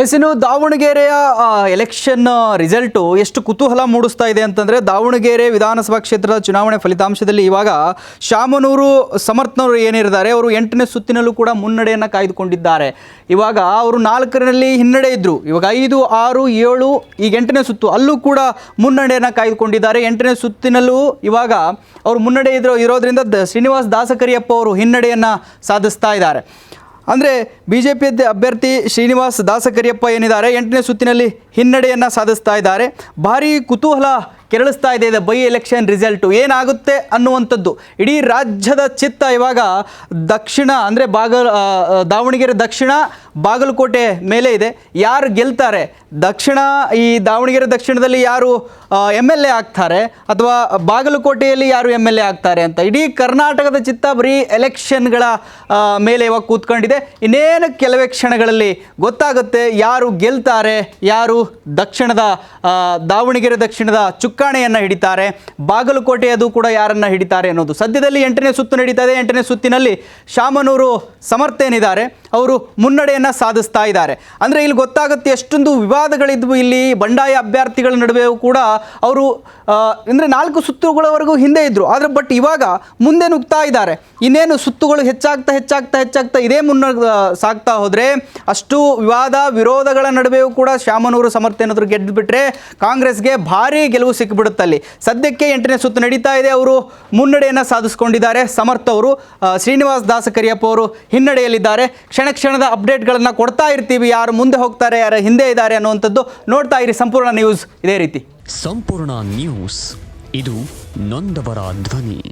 ಇನ್ನು ದಾವಣಗೆರೆಯ election result ಎಷ್ಟು ಕುತೂಹಲ ಮೂಡಿಸ್ತಾ ಇದೆ ಅಂತಂದರೆ, ದಾವಣಗೆರೆ ವಿಧಾನಸಭಾ ಕ್ಷೇತ್ರದ ಚುನಾವಣೆ ಫಲಿತಾಂಶದಲ್ಲಿ ಇವಾಗ ಶಾಮನೂರು ಸಮರ್ಥನವರು ಏನಿದ್ದಾರೆ ಅವರು 8ನೇ ಸುತ್ತಿನಲ್ಲೂ ಕೂಡ ಮುನ್ನಡೆಯನ್ನು ಕಾಯ್ದುಕೊಂಡಿದ್ದಾರೆ. ಇವಾಗ ಅವರು 4ರಲ್ಲಿ ಹಿನ್ನಡೆ ಇದ್ದರು, ಇವಾಗ 5, 6, 7 ಈಗ 8ನೇ ಸುತ್ತು ಅಲ್ಲೂ ಕೂಡ ಮುನ್ನಡೆಯನ್ನು ಕಾಯ್ದುಕೊಂಡಿದ್ದಾರೆ. 8ನೇ ಸುತ್ತಿನಲ್ಲೂ ಇವಾಗ ಅವರು ಮುನ್ನಡೆ ಇರೋದ್ರಿಂದ ಶ್ರೀನಿವಾಸ್ ದಾಸಕರಿಯಪ್ಪ ಅವರು ಹಿನ್ನಡೆಯನ್ನು ಸಾಧಿಸ್ತಾ ಇದ್ದಾರೆ. ಅಂದರೆ ಬಿ ಜೆ ಪಿ ಅಭ್ಯರ್ಥಿ ಶ್ರೀನಿವಾಸ್ ದಾಸಕರಿಯಪ್ಪ ಏನಿದ್ದಾರೆ 8ನೇ ಸುತ್ತಿನಲ್ಲಿ ಹಿನ್ನಡೆಯನ್ನು ಸಾಧಿಸ್ತಾ ಇದ್ದಾರೆ. ಭಾರೀ ಕುತೂಹಲ ಕೆರಳಿಸ್ತಾ ಇದೆ ಬೈ ಎಲೆಕ್ಷನ್ ರಿಸಲ್ಟು ಏನಾಗುತ್ತೆ ಅನ್ನುವಂಥದ್ದು. ಇಡೀ ರಾಜ್ಯದ ಚಿತ್ತ ಇವಾಗ ದಕ್ಷಿಣ ಅಂದರೆ ದಾವಣಗೆರೆ ದಕ್ಷಿಣ, ಬಾಗಲಕೋಟೆ ಮೇಲೆ ಇದೆ. ಯಾರು ಗೆಲ್ತಾರೆ, ಈ ದಾವಣಗೆರೆ ದಕ್ಷಿಣದಲ್ಲಿ ಯಾರು MLA ಆಗ್ತಾರೆ ಅಥವಾ ಬಾಗಲಕೋಟೆಯಲ್ಲಿ ಯಾರು MLA ಆಗ್ತಾರೆ ಅಂತ ಇಡೀ ಕರ್ನಾಟಕದ ಚಿತ್ತ ಬರೀ ಎಲೆಕ್ಷನ್ಗಳ ಮೇಲೆ ಇವಾಗ ಕೂತ್ಕೊಂಡಿದೆ. ಇನ್ನೇನು ಕೆಲವೇ ಕ್ಷಣಗಳಲ್ಲಿ ಗೊತ್ತಾಗುತ್ತೆ ಯಾರು ಗೆಲ್ತಾರೆ, ಯಾರು ದಾವಣಗೆರೆ ದಕ್ಷಿಣದ ಚುಕ್ಕಾಣಿಯನ್ನು ಹಿಡಿತಾರೆ, ಬಾಗಲಕೋಟೆಯದು ಕೂಡ ಯಾರನ್ನು ಹಿಡಿತಾರೆ ಅನ್ನೋದು. ಸದ್ಯದಲ್ಲಿ 8ನೇ ಸುತ್ತು ನಡೀತಾ ಇದೆ. 8ನೇ ಸುತ್ತಿನಲ್ಲಿ ಶಾಮನೂರು ಸಮರ್ಥೇನಿದ್ದಾರೆ ಅವರು ಮುನ್ನಡೆಯನ್ನು ಸಾಧಿಸ್ತಾ ಇದ್ದಾರೆ. ಅಂದರೆ ಇಲ್ಲಿ ಗೊತ್ತಾಗುತ್ತೆ ಎಷ್ಟೊಂದು ವಿವಾದಗಳಿದ್ವು ಇಲ್ಲಿ ಬಂಡಾಯ ಅಭ್ಯರ್ಥಿಗಳ ನಡುವೆಯೂ ಕೂಡ. ಅವರು ಅಂದರೆ 4 ಸುತ್ತುಗಳವರೆಗೂ ಹಿಂದೆ ಇದ್ದರು, ಆದರೆ ಬಟ್ ಇವಾಗ ಮುಂದೆ ನುಗ್ತಾ ಇದ್ದಾರೆ. ಇನ್ನೇನು ಸುತ್ತುಗಳು ಹೆಚ್ಚಾಗ್ತಾ ಇದೇ ಸಾಗ್ತಾ ಹೋದರೆ ಅಷ್ಟು ವಿರೋಧಗಳ ನಡುವೆಯೂ ಕೂಡ ಶಾಮನೂರು ಸಮರ್ಥೇನಾದರೂ ಗೆದ್ದು ಬಿಟ್ಟರೆ ಕಾಂಗ್ರೆಸ್ಗೆ ಭಾರೀ ಗೆಲುವು ಸಿಕ್ಕಿಬಿಡುತ್ತಲ್ಲಿ. ಸದ್ಯಕ್ಕೆ 8ನೇ ಸುತ್ತು ನಡೀತಾ ಇದೆ, ಅವರು ಮುನ್ನಡೆಯನ್ನು ಸಾಧಿಸಿಕೊಂಡಿದ್ದಾರೆ. ಸಮರ್ಥ ಅವರು, ಶ್ರೀನಿವಾಸ್ ದಾಸಕರಿಯಪ್ಪ ಅವರು ಹಿನ್ನಡೆಯಲ್ಲಿದ್ದಾರೆ. ಕ್ಷಣದ ಅಪ್ಡೇಟ್ಗಳನ್ನು ಕೊಡ್ತಾ ಇರ್ತೀವಿ, ಯಾರು ಮುಂದೆ ಹೋಗ್ತಾರೆ, ಯಾರು ಹಿಂದೆ ಇದ್ದಾರೆ ಅನ್ನುವಂಥದ್ದು. ನೋಡ್ತಾ ಇರಿ ಸಂಪೂರ್ಣ ನ್ಯೂಸ್ ಇದೇ ರೀತಿ. ಸಂಪೂರ್ಣ ನ್ಯೂಸ್, ಇದು ನೊಂದವರ ಧ್ವನಿ.